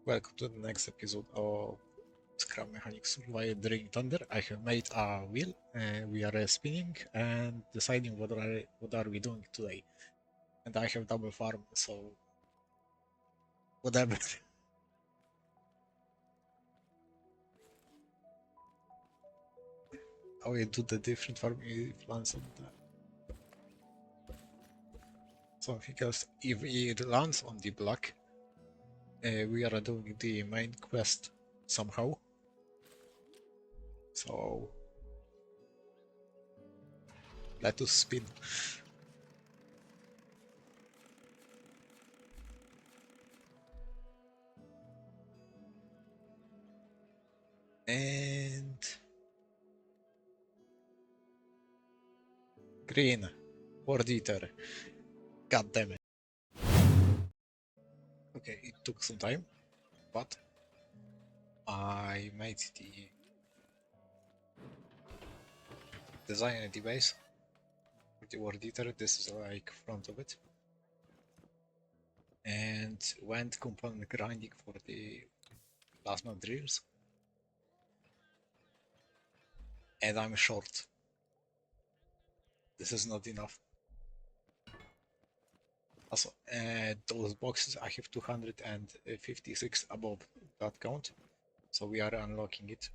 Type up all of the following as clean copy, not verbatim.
Welcome to the next episode of Scrum Mechanics Survival During Thunder. I have made a wheel and we are spinning and deciding what are we doing today. And I have double farm, so whatever. I will do the different farm if lands on the something else. If it lands on the block, we are doing the main quest somehow. So let us spin. And green, word eater. God damn it. Okay, it took some time, but I made the design and the base for the word eater. This is like front of it. And went component grinding for the plasma drills. And I'm short. This is not enough. Also, those boxes I have 256 above that count. So we are unlocking it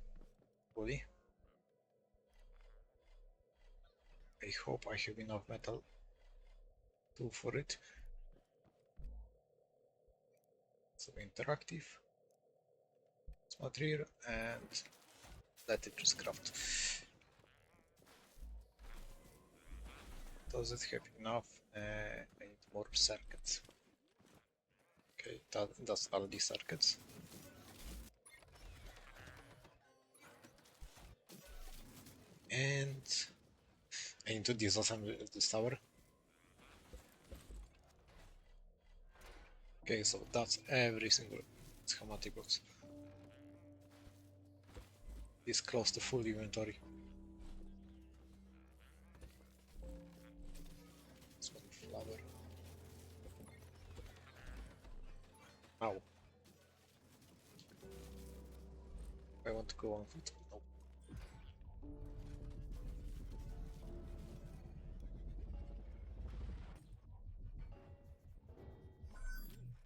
fully. I hope I have enough metal to for it. So interactive. It's material and let it just craft. Does it have enough? I need more circuits. Okay, that's all the circuits. And I need to disassemble this tower. Okay, so that's every single schematic box. It's close to full inventory. It's one flower. Now, I want to go on foot. No.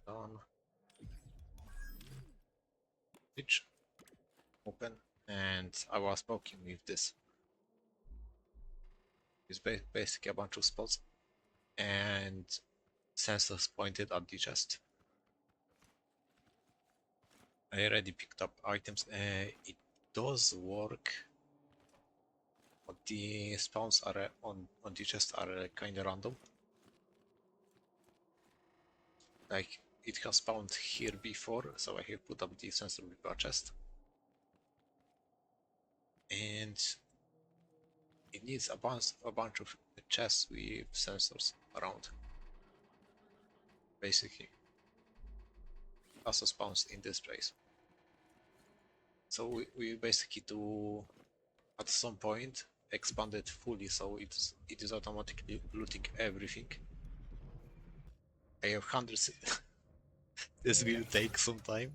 Done. Pitch. Open. And I was poking with this. It's basically a bunch of spots and sensors pointed at the chest. I already picked up items. It does work, but the spawns are on the chest are kind of random. Like it has spawned here before, so I have put up the sensor with a chest, and it needs a bunch of chests with sensors around. Basically, also spawns in this place. So we basically do at some point expand it fully, so it is automatically looting everything. I have hundreds. This will take some time.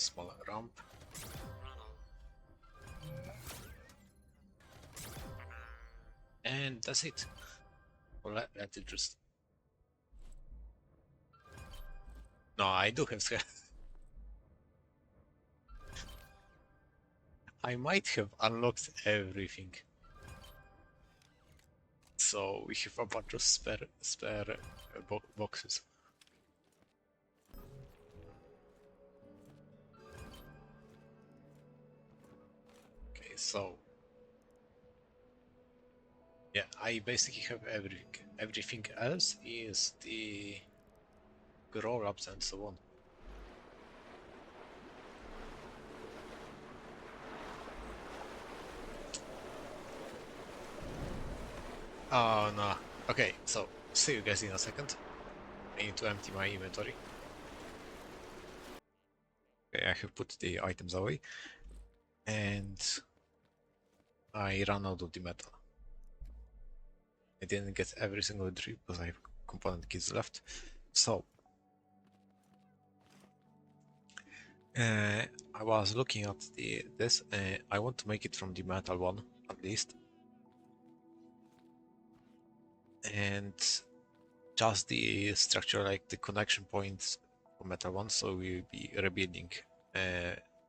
Small ramp. And that's it. Well, let it just... No, I do have scrap. I might have unlocked everything. So we have a bunch of spare boxes. Okay, so yeah, I basically have everything. Everything else is the roll-ups and so on. Oh no. Okay, so see you guys in a second. I need to empty my inventory. Okay, I have put the items away. And I ran out of the metal. I didn't get every single drip because I have component kits left. So I was looking at this. I want to make it from the metal one at least, and just the structure, like the connection points for metal one. So we'll be rebuilding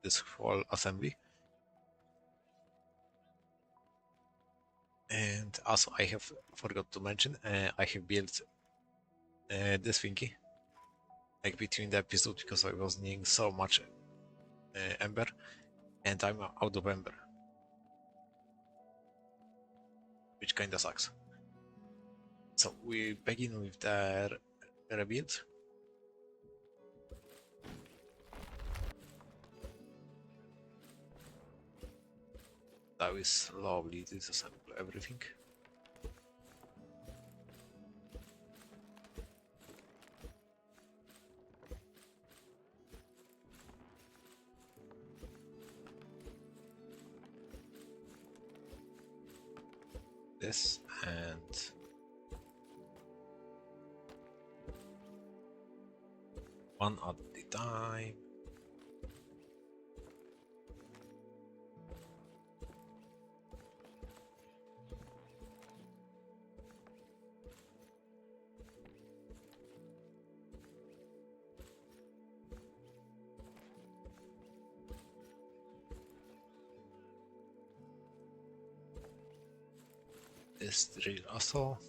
this whole assembly. And also, I have forgot to mention, I have built this thingy like between the episodes because I was needing so much ember, and I'm out of ember, which kinda sucks. So we begin with the rebuild. That is slowly disassemble everything. This and one at a time. This drill also.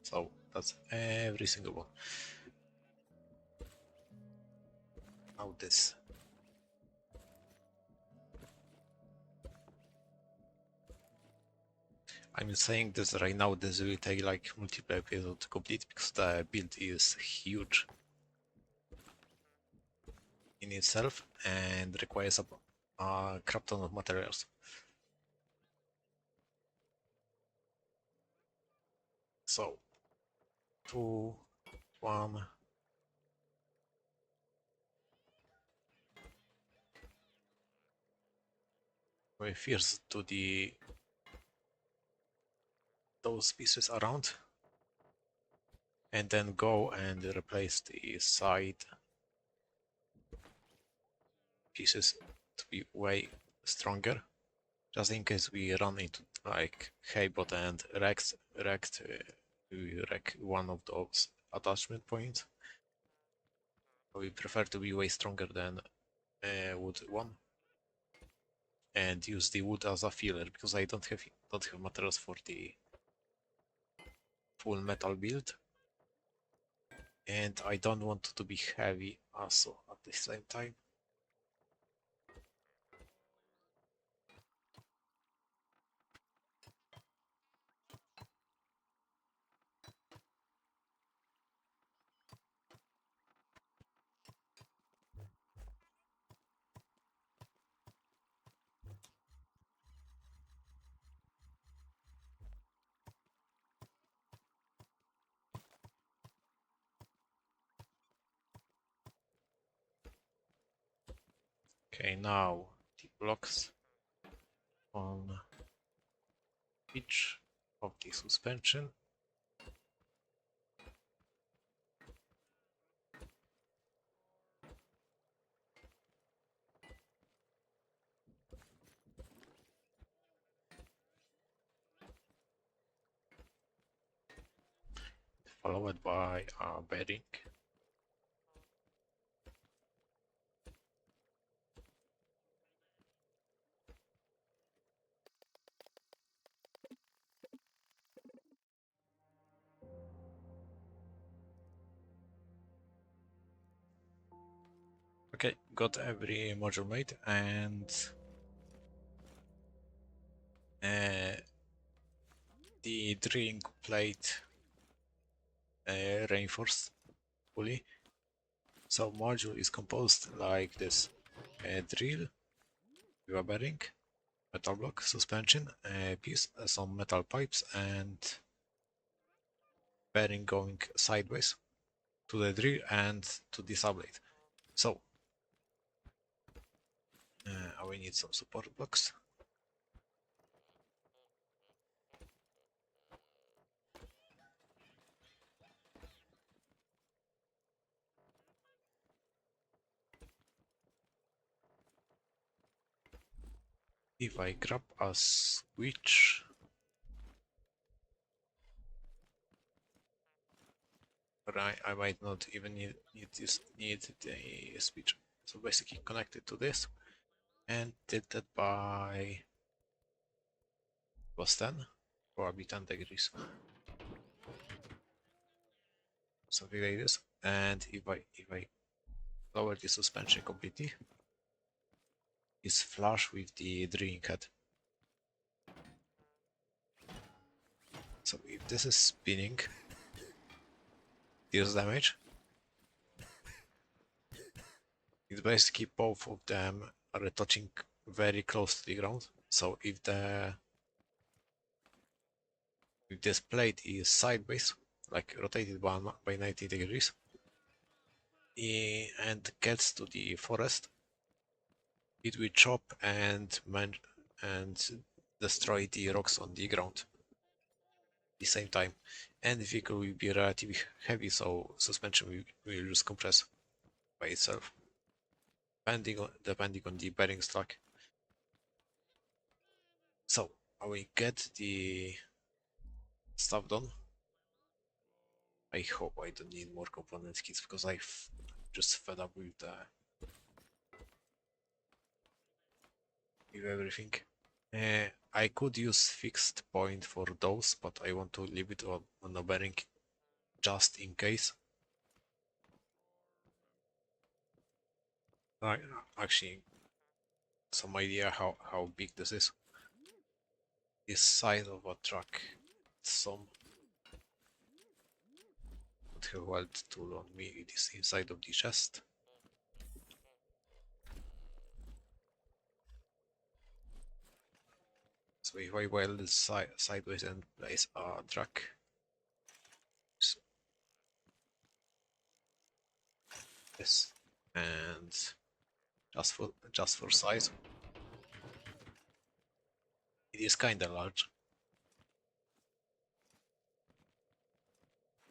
So that's every single one. Now this. I'm saying this right now, this will take like multiple episodes to complete because the build is huge in itself and requires a crap ton of materials. So, 2, 1. We first to the those pieces around, and then go and replace the side pieces to be way stronger, just in case we run into like Haybot and we wreck one of those attachment points. We prefer to be way stronger than wood one, and use the wood as a filler because I don't have materials for the full metal build, and I don't want to be heavy also at the same time. Okay, now the blocks on each of the suspension. Followed by a bedding. Okay, got every module made, and Uh, the drilling plate reinforced fully. So module is composed like this: a drill with a bearing, metal block, suspension, a piece, some metal pipes, and bearing going sideways to the drill and to the subblade. So we need some support blocks. If I grab a switch, but I might not even need the switch. So basically connected to this and did that by was 10, probably 10 degrees. Something like this. And if I lower the suspension completely, it's flush with the drilling head. So if this is spinning, deals damage. It's basically both of them are touching very close to the ground. So if this plate is sideways, like rotated by 90 degrees, and gets to the forest, it will chop and destroy the rocks on the ground at the same time. And the vehicle will be relatively heavy, so suspension will just compress by itself, depending on the bearing stack. So I will get the stuff done. I hope I don't need more component kits because I've just fed up with everything. I could use fixed point for those, but I want to leave it on a bearing just in case. I actually some idea how big this is. This size of a truck. Some would have weld tool on me. It is inside of the chest. So if I weld this sideways and place a truck, this, and just for size, it is kinda large.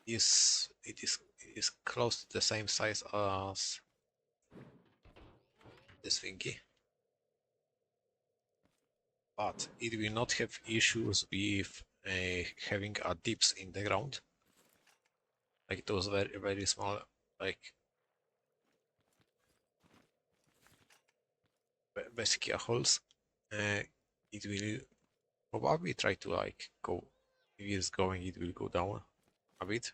It is close to the same size as this thingy, but it will not have issues with having a dips in the ground, like those very small, like basically holes. It will probably try to like go. If it's going, it will go down a bit.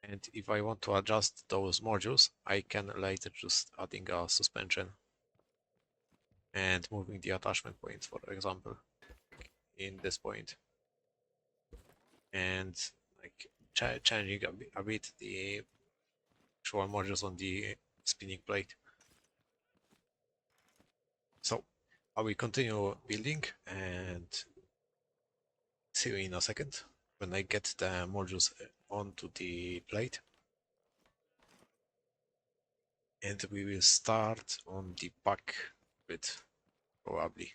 And if I want to adjust those modules, I can later just adding a suspension and moving the attachment points, for example, in this point, and like changing a bit the actual modules on the spinning plate. So I will continue building and see you in a second when I get the modules onto the plate. And we will start on the back bit, probably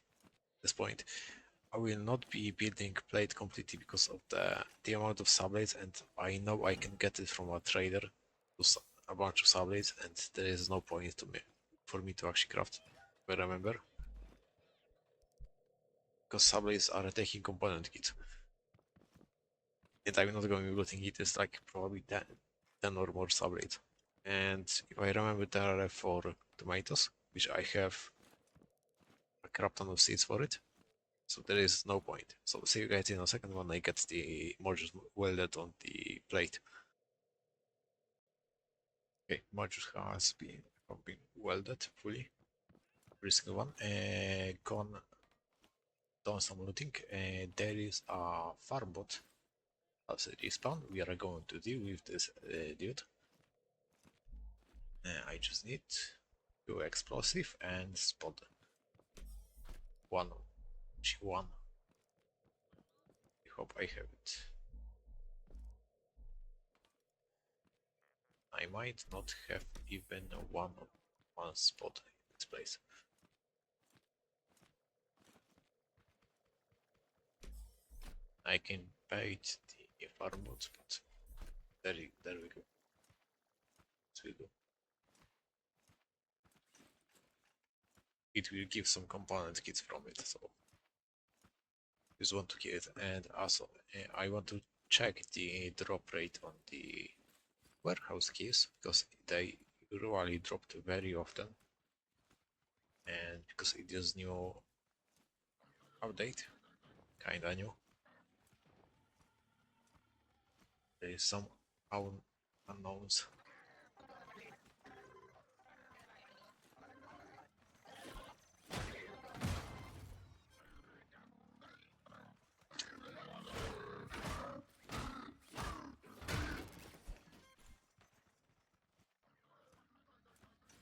this point. I will not be building plate completely because of the amount of subblades, and I know I can get it from a trader, a bunch of subblades, and there is no point for me to actually craft, if I remember, because subblades are taking component kit, and I'm not going to be looting it. It's like probably 10 or more subblades. And if I remember, there are 4 tomatoes, which I have a crap ton of seeds for it. So there is no point. So see you guys in a second when I get the modules welded on the plate. Okay, modules have been welded fully. Every single one. Gone done some looting. There is a farbot as a respawn. We are going to deal with this dude. I just need two explosive and spot one G1. I hope I have it. I might not have even one spot in this place. I can bait the farmbots, but there we go. It will do. It will give some component kits from it, so just want to get it. And also, I want to check the drop rate on the warehouse keys because they usually dropped very often, and because it is new update, kinda new. There is some unknowns.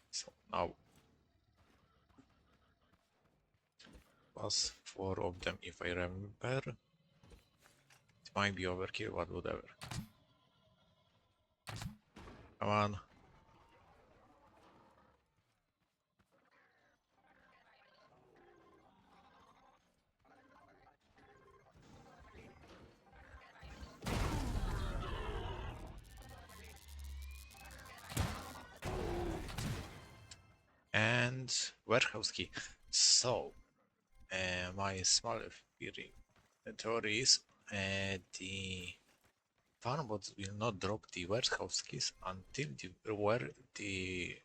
So now plus 4 of them if I remember. It might be overkill, but whatever. Come on. And warehouse key. So, my small theory is the farmbots will not drop the warehouse keys until the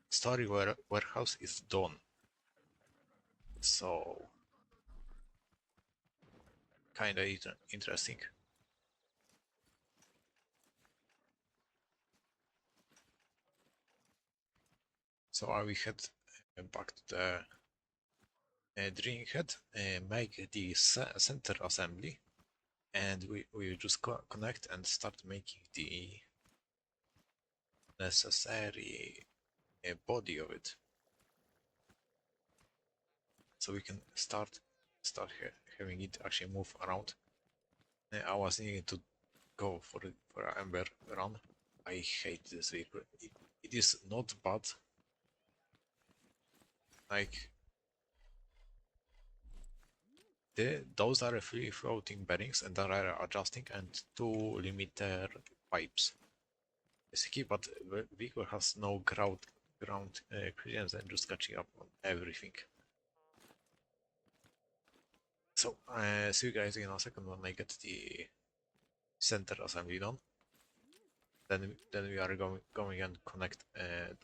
story warehouse is done. So, kinda interesting. So I will head back to the drilling head, make the center assembly, and we will just connect and start making the necessary body of it, so we can start having it actually move around. I was needing to go for an Ember run. I hate this vehicle. It is not bad. Like those are free floating bearings and they are adjusting, and two limiter pipes. Basically, but the vehicle has no ground clearance and just catching up on everything. So, see you guys in a second when I get the center assembly done. Then we are going and connect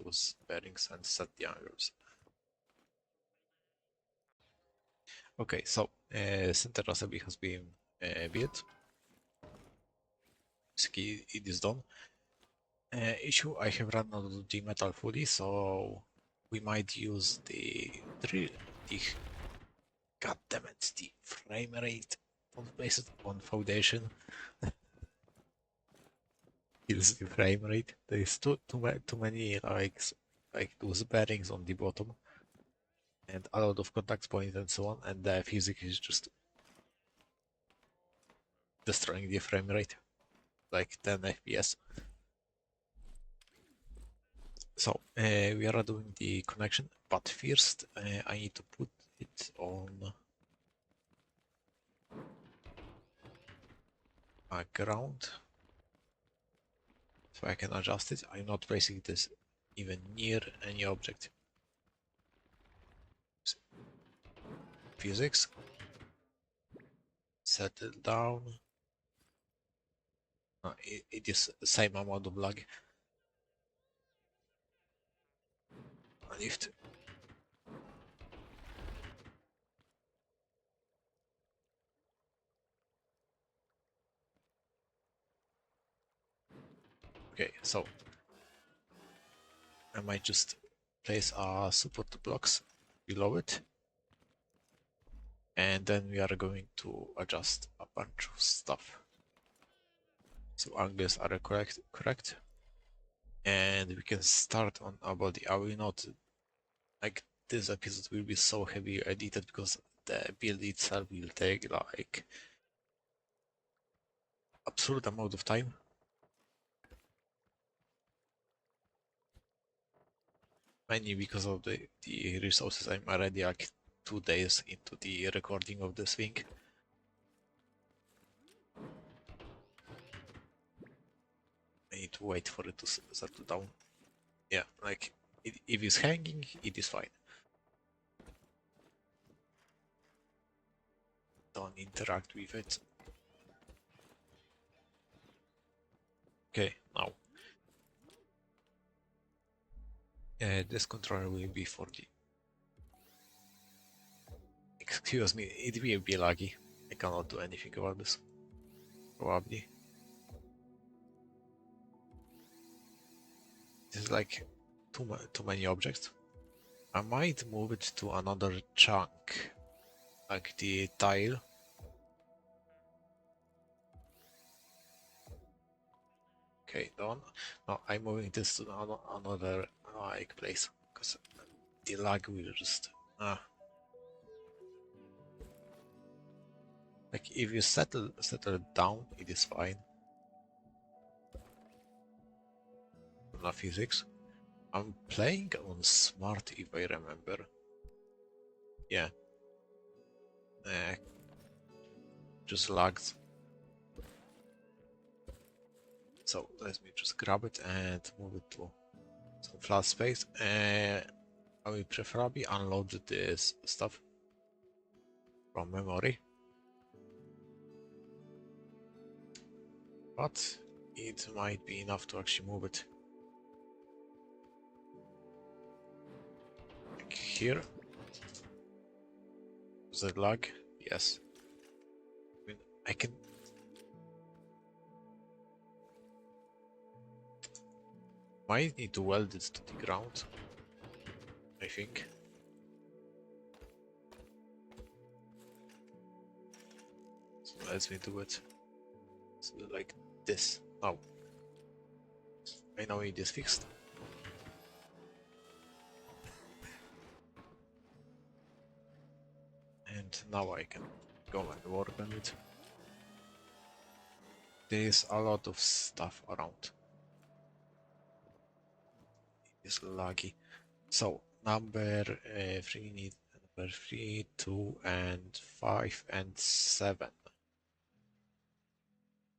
those bearings and set the angles. Okay, so center assembly has been built. Basically, it is done. Issue, I have run out of the metal fully, so we might use the drill. God damn it, the frame rate. Don't place it on foundation. Kills the frame rate. There is too many like those bearings on the bottom, and a lot of contact points and so on, and the physics is just destroying the frame rate, like 10 FPS. So we are doing the connection, but first I need to put it on a ground so I can adjust it. I'm not placing this even near any object. Physics, settle down. It is the same amount of lag. Lift. Okay, so I might just place support blocks below it. and then we are going to adjust a bunch of stuff. So angles are correct, and we can start on our body. I will not, like, this episode will be so heavy edited because the build itself will take like absurd amount of time. Mainly because of the resources. I'm already like 2 days into the recording of this thing. I need to wait for it to settle down. Yeah, like, if it's hanging, it is fine. Don't interact with it. Okay, now. This controller will be for the... Excuse me, it will be laggy. I cannot do anything about this. Probably. This is like too many objects. I might move it to another chunk, like the tile. Okay, done. Now I'm moving this to another like place because the lag will just like, if you settle down, it is fine. Not physics. I'm playing on smart, if I remember. Yeah. Just lagged. So let me just grab it and move it to some flat space. I will preferably unload this stuff from memory, but it might be enough to actually move it. Like here. Does it lag? Yes. I mean, I can... Might need to weld it to the ground, I think. So let me do it. So like this. Now, I know it is fixed. And now I can go and work on it. There is a lot of stuff around. It is laggy. So number 3 need number 3, 2, and 5 and 7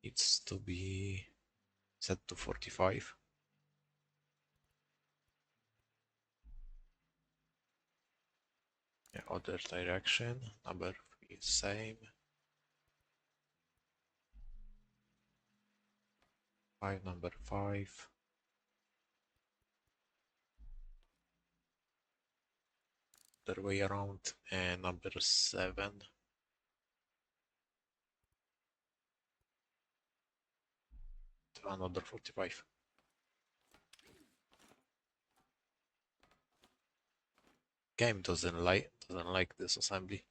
needs to be set to 45. The other direction, number 3 same. 5, number 5. Other way around, and number 7. To another 45. Game doesn't like this assembly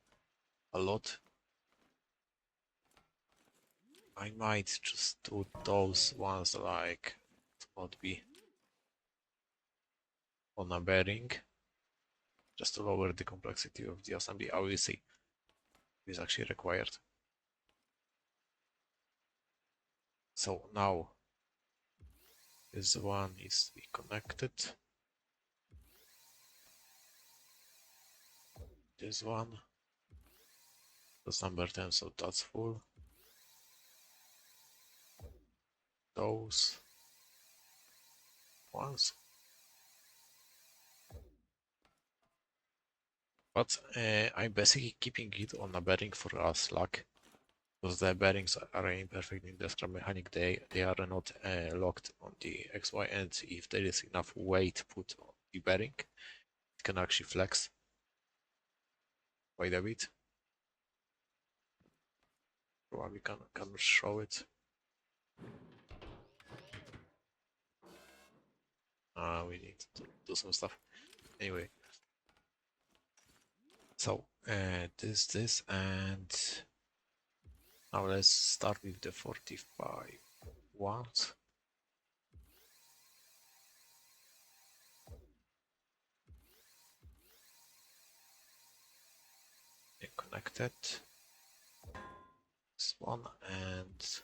a lot. I might just do those ones like to not be on a bearing, just to lower the complexity of the assembly. I will see if it's actually required. So now this one is to be connected. This one, that's number 10, so that's full. Those ones. But I'm basically keeping it on a bearing for a slack, because the bearings are imperfect in the scrum mechanic. They are not locked on the XY, and if there is enough weight put on the bearing, it can actually flex quite a bit. Probably can show it. We need to do some stuff. Anyway, so this, and now let's start with the 45 ones. They're connected. This one and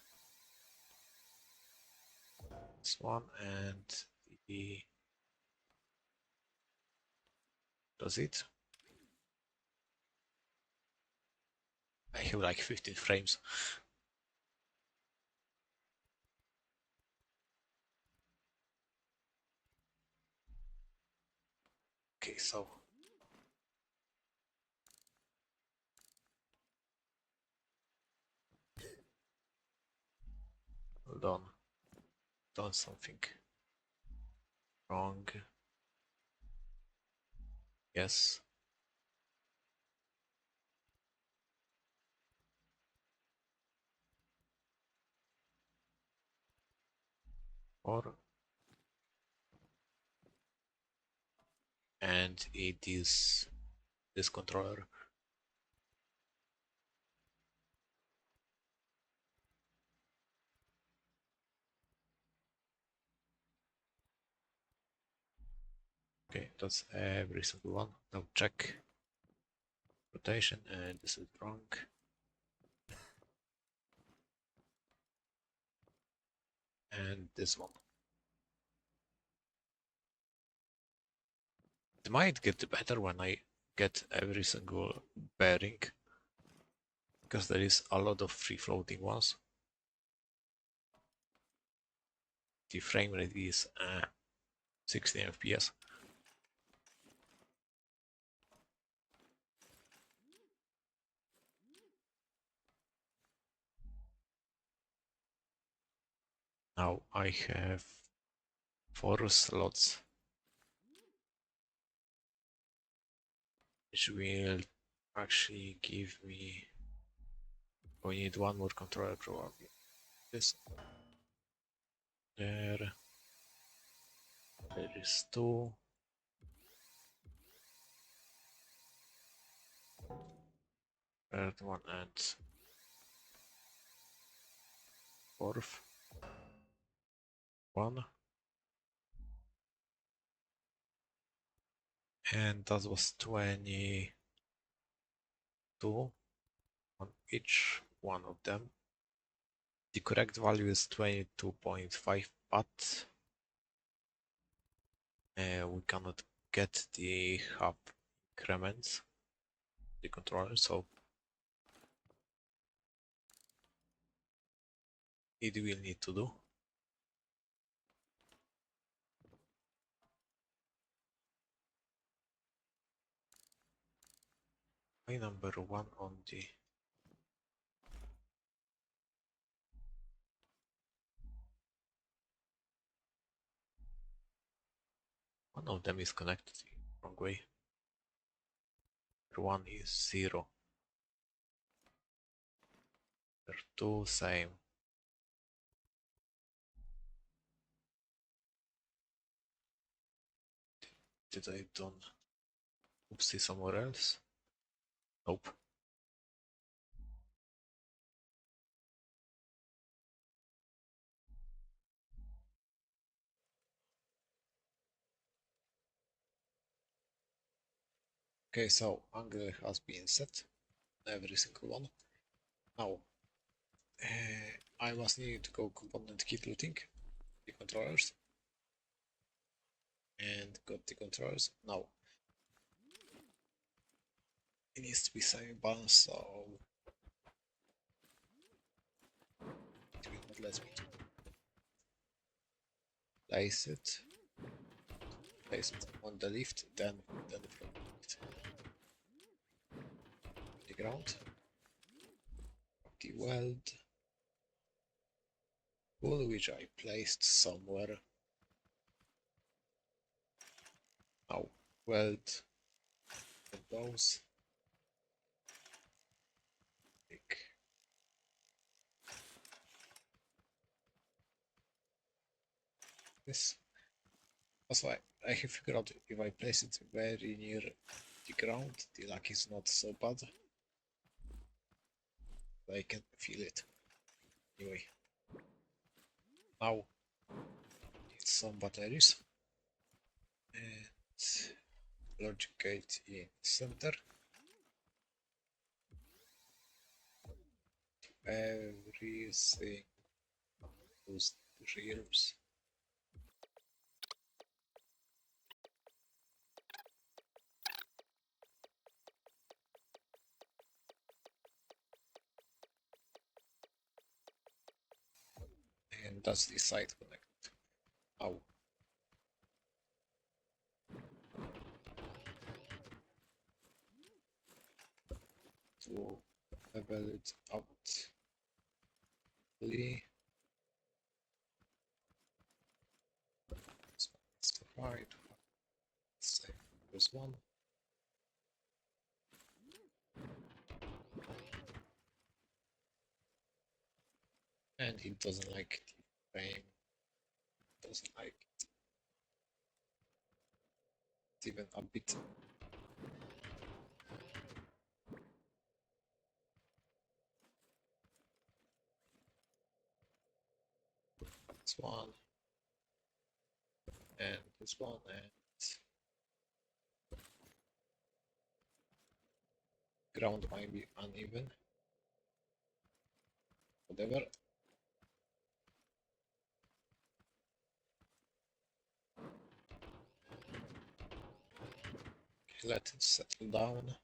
this one, and the does it? I have like 15 frames. Okay, so hold on, done something wrong. Yes, or and it is this controller. Okay, that's every single one. Now check rotation, and this is wrong. And this one. It might get better when I get every single bearing, because there is a lot of free floating ones. The frame rate is 16 FPS. Now I have 4 slots, which will actually give me. We need one more controller probably. This there. There is 2. Third one and fourth one. And that was 22 on each one of them. The correct value is 22.5, but we cannot get the half increments the controller, so it will need to do. My number 1 on the one of them is connected the wrong way. Number 1 is 0. Number 2 same. Did I done oopsie somewhere else? Nope. Okay, so angle has been set, every single one. Now, I was needing to go component kit looting the controllers, and got the controllers. Now, it needs to be semi-balanced, so it will not let me place it. Place it on the lift, then from the ground. The weld tool, which I placed somewhere. Now, weld those. Pick this. Also, I have figured out if I place it very near the ground. The luck is not so bad. I can feel it. Anyway. Now need some batteries. And logic gate in center. Everything those realms. And that's the side connect. Ow. To level it out. It's right. Say there's one. And he doesn't like the frame. Doesn't like it. It's even a bit. This one. And this one, and ground might be uneven. Whatever. Okay, let it settle down.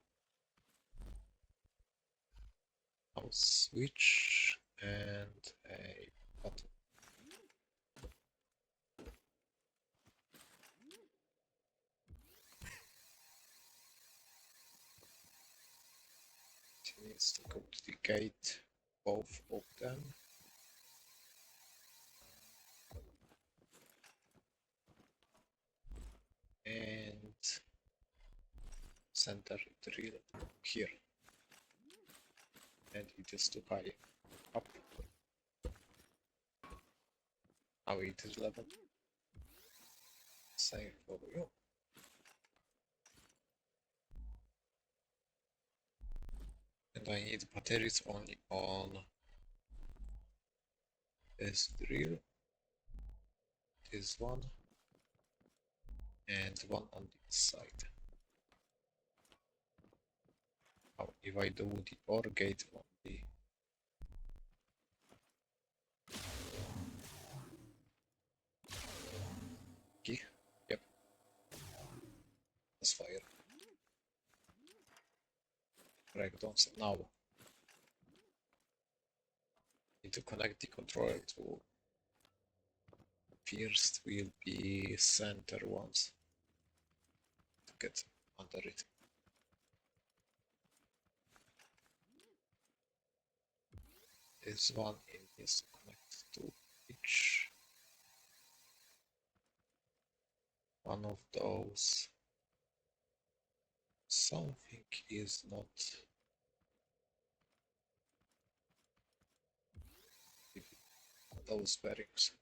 I'll switch and a button. It needs to go to the gate, both of them. And center drill here. And it is too high. Up. Now it is level. Same for you. And I need batteries only on this drill, this one, and one on this side. Now, if I do the OR gate on the key, yep, let's fire. Breakdowns now. Need to connect the controller to first will be center ones to get under it. This one needs to connect to each one of those. Something is not those bearings.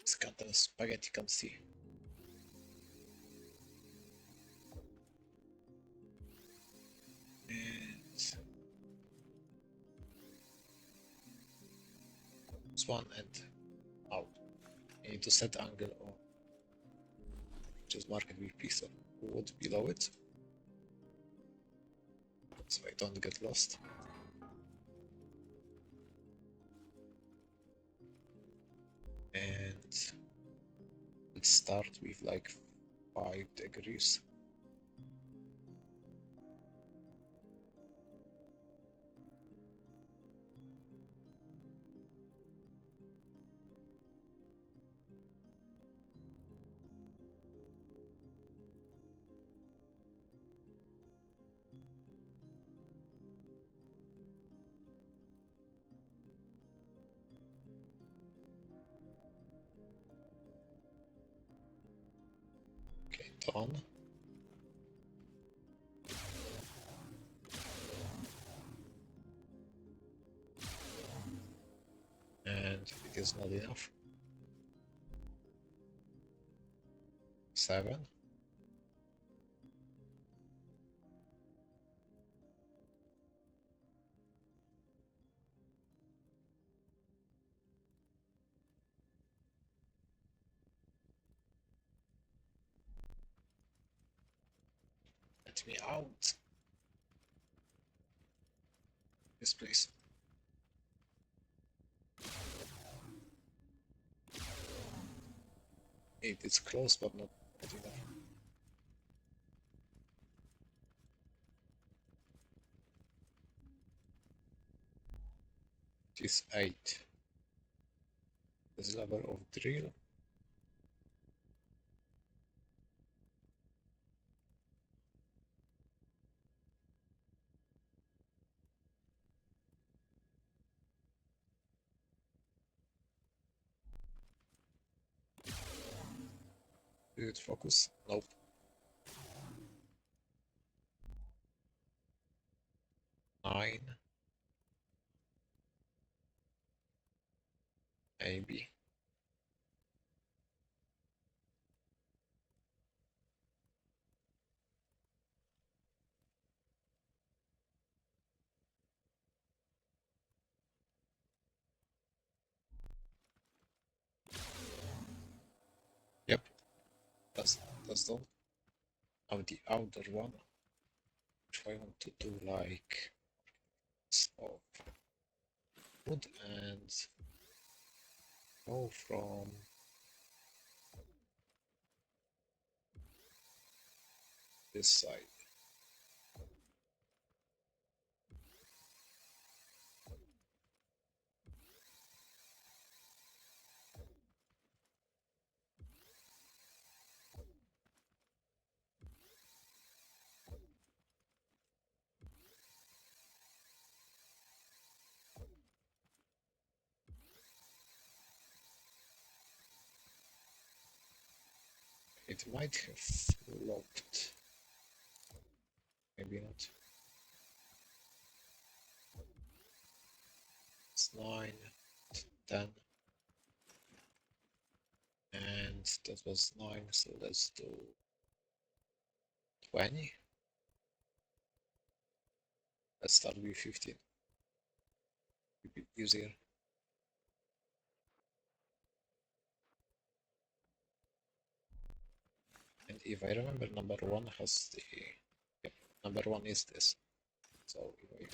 It's got a spaghetti can see. And this one and out. I need to set angle on just mark it with piece of wood below it, so I don't get lost. And let's start with like 5 degrees. Okay, done. and it is not enough. 7. Let me out. Yes, please. It is close, but not enough. It is 8. This level of drill. Did it focus? Nope. 9. Maybe. Yep. That's all. Now the outer one, which I want to do like of wood and go from this side. It might have locked. Maybe not. It's 9, 10. And that was 9, so let's do 20. Let's start with 15. A bit easier. And if I remember, number 1 has the... Yep, number 1 is this. So if I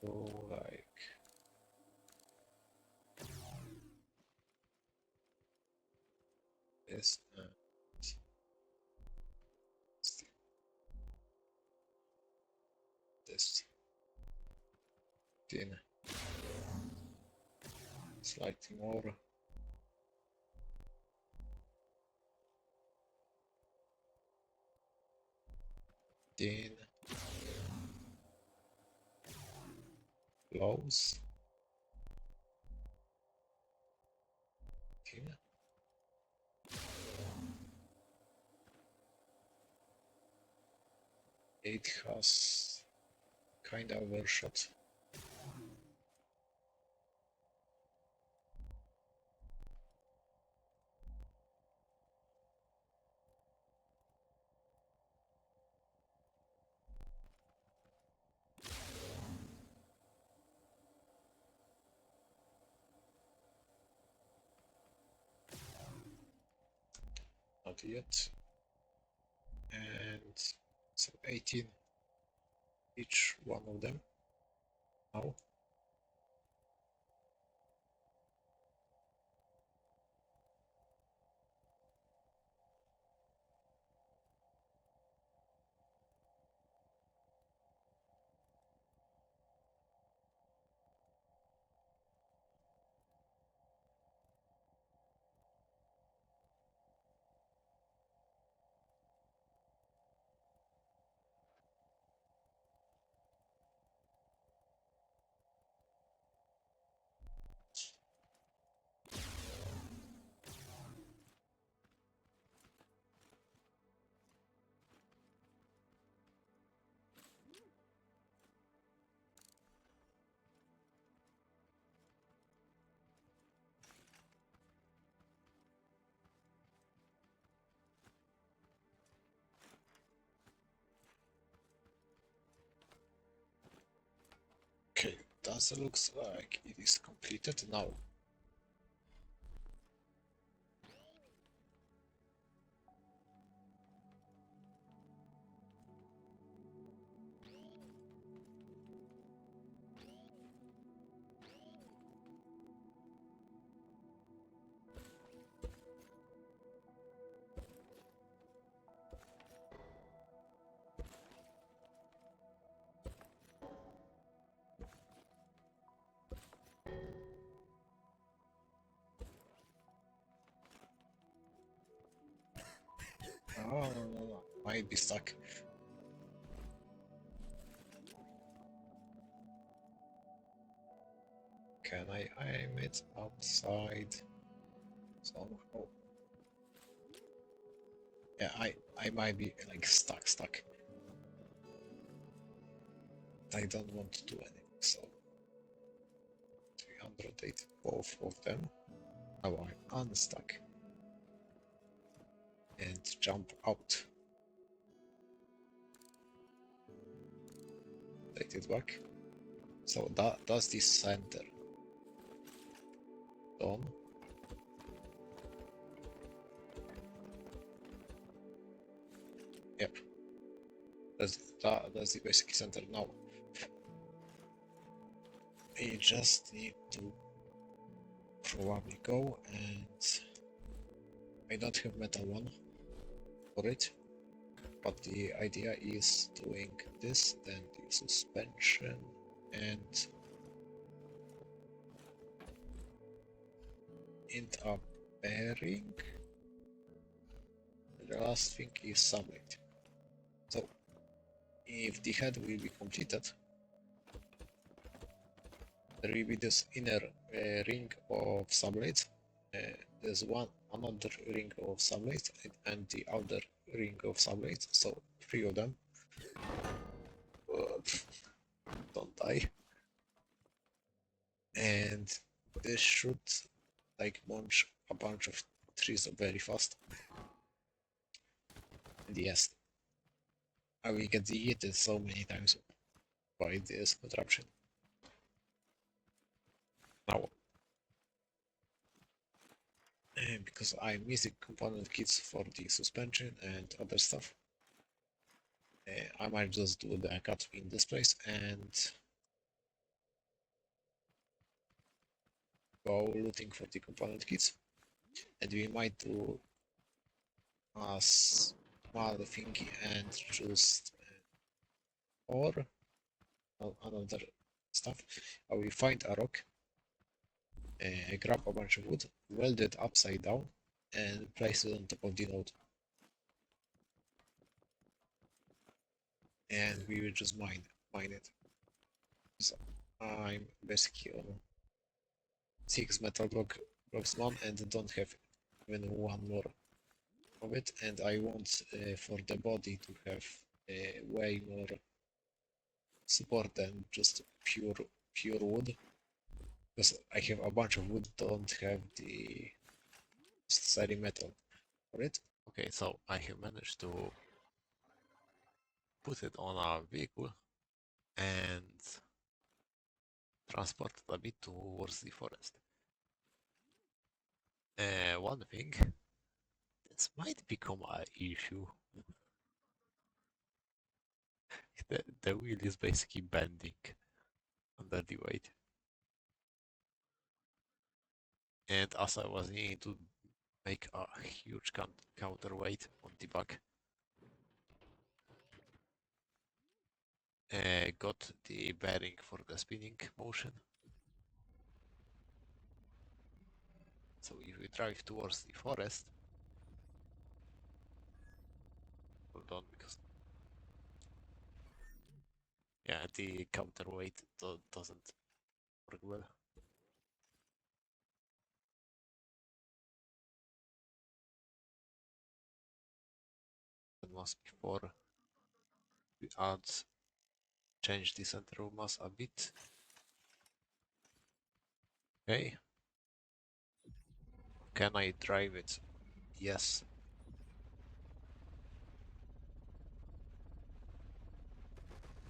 go like this and this, then slightly more. Then close. Then it has kind of overshot. Not yet. And so 18 each one of them. Now does looks like it is completed now. Oh, no. Might be stuck. Can I aim it outside somehow? Yeah, I might be like stuck. I don't want to do anything, so 308 both of them. Now I'm unstuck and jump out. Take it back. So that does this center done. Yep. That's the basic center now. I just need to probably go, and I don't have metal one for it, but the idea is doing this, then the suspension, and end up bearing. The last thing is summit. So if the head will be completed, there will be this inner ring of subblades. There's another ring of subblades and the outer ring of subblades, so 3 of them. Don't die. And this should like launch a bunch of trees very fast. And yes, I will get yeeted so many times by this contraption. Now, because I'm missing component kits for the suspension and other stuff, I might just do the cut in this place and go looting for the component kits. And we might do a small thingy and just or another stuff. I will find a rock, grab a bunch of wood, weld it upside down, and place it on top of the node. And we will just mine it. So I'm basically on 6 metal blocks one and don't have even one more of it, and I want for the body to have way more support than just pure wood, because I have a bunch of wood, don't have the necessary metal for it. Okay, so I have managed to put it on a vehicle and transport it a bit towards the forest. One thing, this might become an issue. The wheel is basically bending under the weight. And as I was needing to make a huge counterweight on the back, got the bearing for the spinning motion. So if we drive towards the forest, hold on, because yeah, the counterweight doesn't work well. It must before we change the center of mass a bit. Okay. Can I drive it? Yes.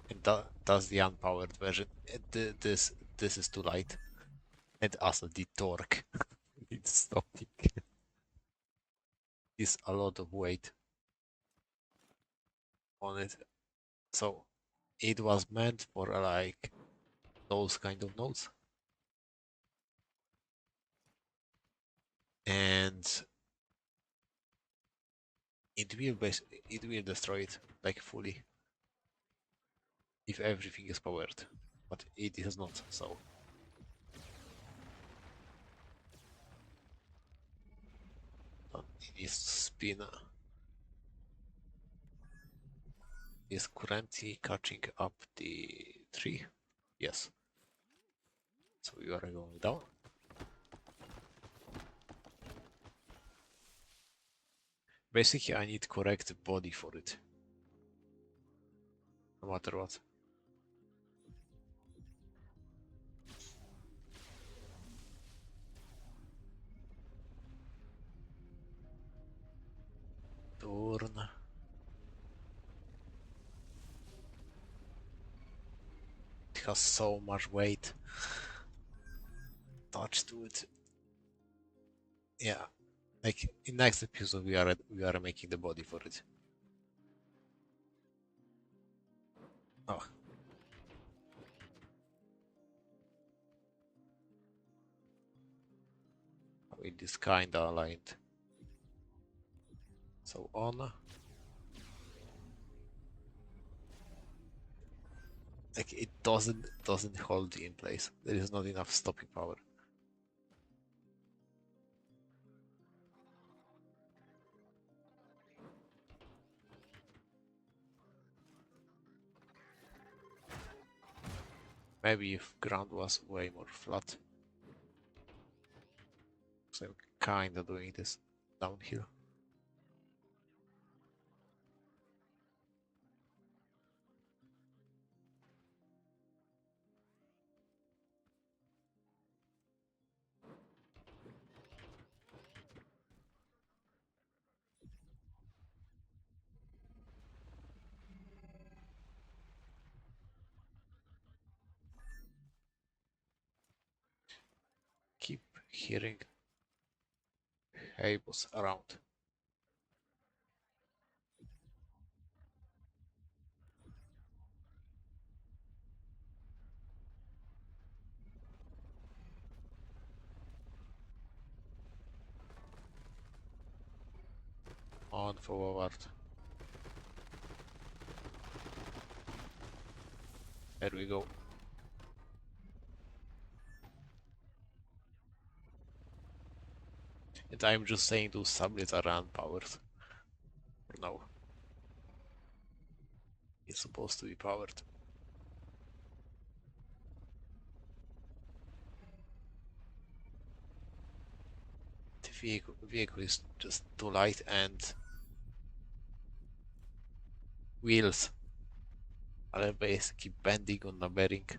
And that's the unpowered version. This this is too light. And also the torque it's stopping. Is a lot of weight on it. So it was meant for like those kind of nodes. And it will destroy it like fully if everything is powered. But it is not, so it needs to spin. Is currently catching up the tree. Yes. So you are going down. Basically, I need correct body for it. No matter what. Turn. It has so much weight. Touch to it. Yeah. Like in next episode we are making the body for it. Oh. It is kinda aligned. So on. Like it doesn't hold in place. There is not enough stopping power. Maybe if ground was way more flat. So I'm kinda doing this downhill. Keep hearing cables around. On forward. There we go. And I'm just saying those sublets are unpowered. For now. It's supposed to be powered. The vehicle is just too light and wheels are basically bending on the bearing.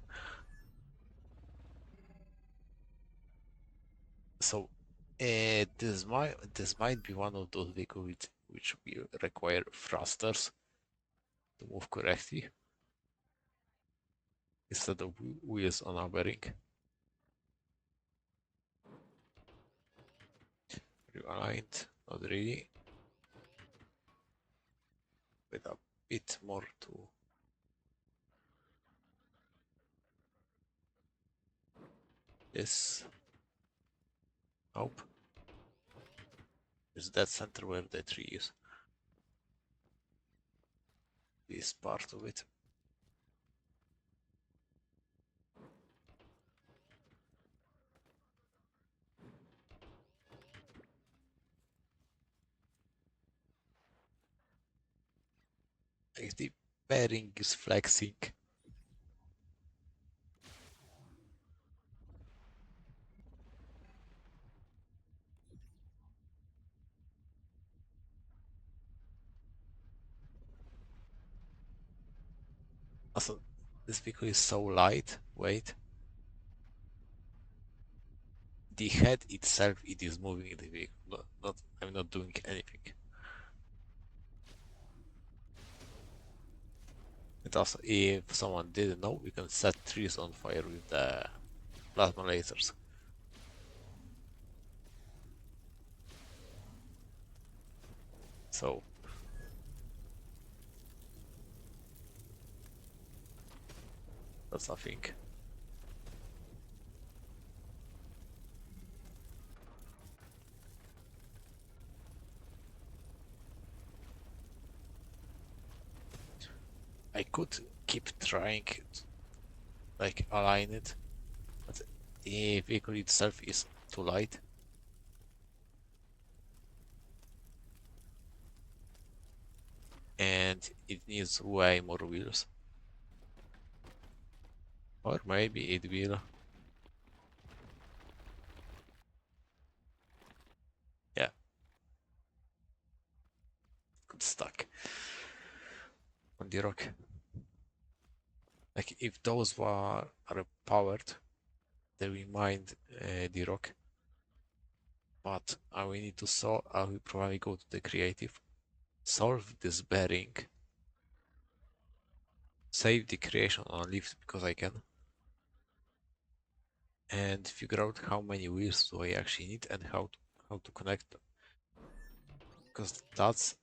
So this might be one of those vehicles which will require thrusters to move correctly instead of wheels on a bearing. Realigned, not really. With a bit more to this. Nope. Is that center where the tree is? This part of it. Like the bearing is flexing. Also, this vehicle is so light. Wait. The head itself, it is moving the vehicle. I'm not doing anything. And also, if someone didn't know, we can set trees on fire with the plasma lasers. So that's a thing. I could keep trying to like align it, but the vehicle itself is too light. And it needs way more wheels. Or maybe it will. Yeah, got stuck on the rock. Like if those are powered, they will mind the rock. But we need to solve. I will probably go to the creative, solve this bearing, save the creation on lift because I can, and figure out how many wheels do I actually need and how to connect them. Because that's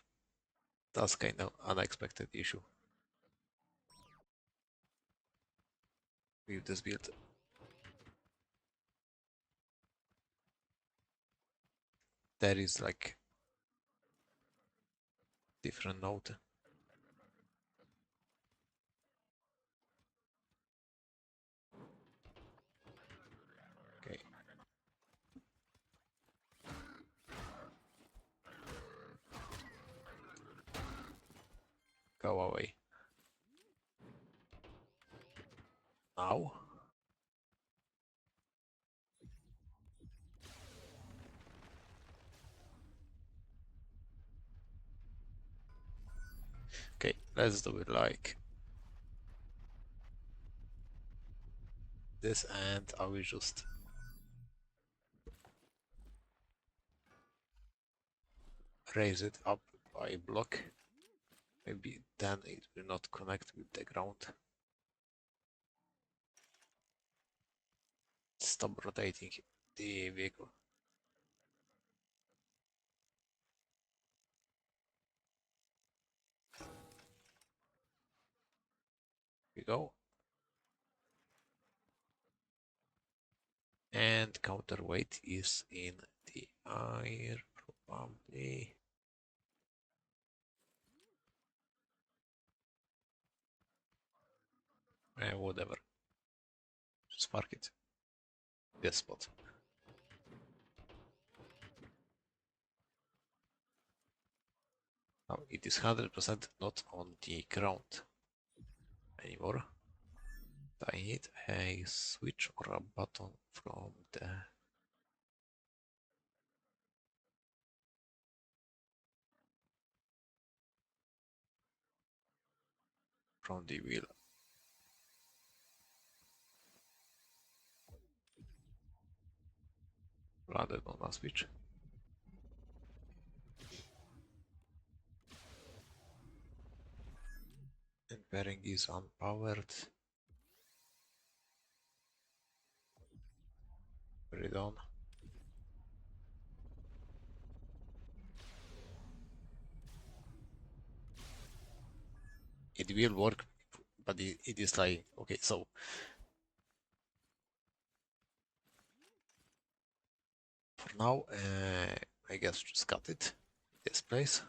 kind of unexpected issue with this build. There is like different node. Okay, go away now. Okay, let's do it like this, and I will just raise it up by a block. Maybe then it will not connect with the ground. Stop rotating the vehicle. We go. And counterweight is in the air, probably. Whatever. Just park it. This spot. Now it is 100% not on the ground anymore. I need a switch or a button from the wheel. Landed on a switch. And bearing is unpowered. Put it on. It will work, but it is like, okay, so for now, I guess just cut it. This place.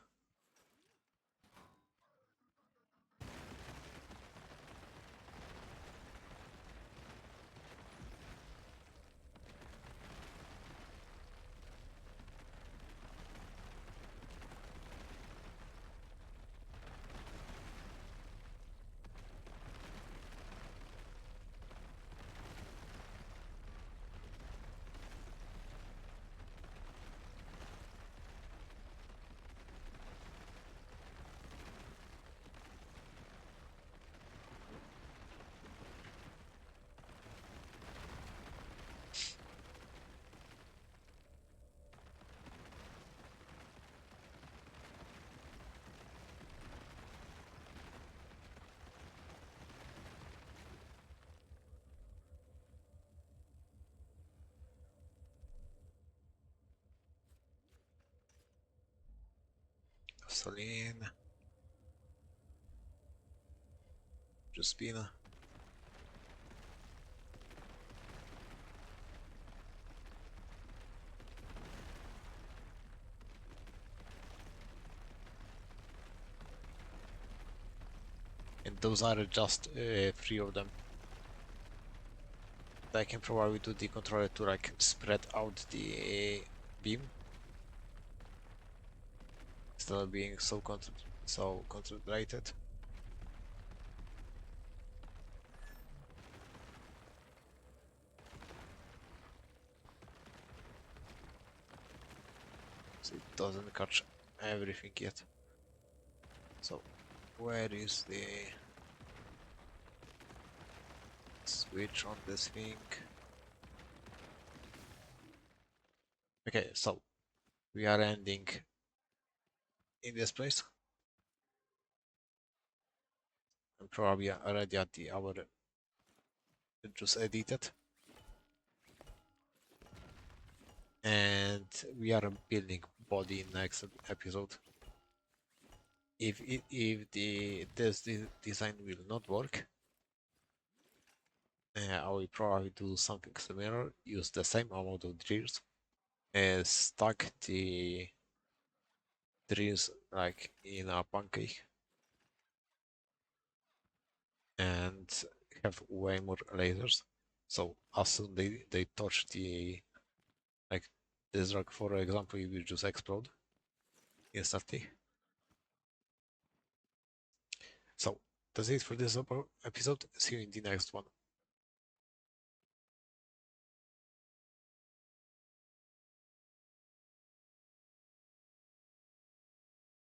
Gasoline. Just been. And those are just three of them. I can probably do the controller to like spread out the beam instead of being so concentrated. So it doesn't catch everything yet. So where is the switch on this thing? Okay, so we are ending in this place. And probably already at the hour just edited. And we are building body in next episode. If this design will not work, I will probably do something similar. Use the same amount of drills, stack the drills like in a pancake, and have way more lasers. So as soon they touch the like this rock, for example, it will just explode instantly. So that's it for this episode. See you in the next one.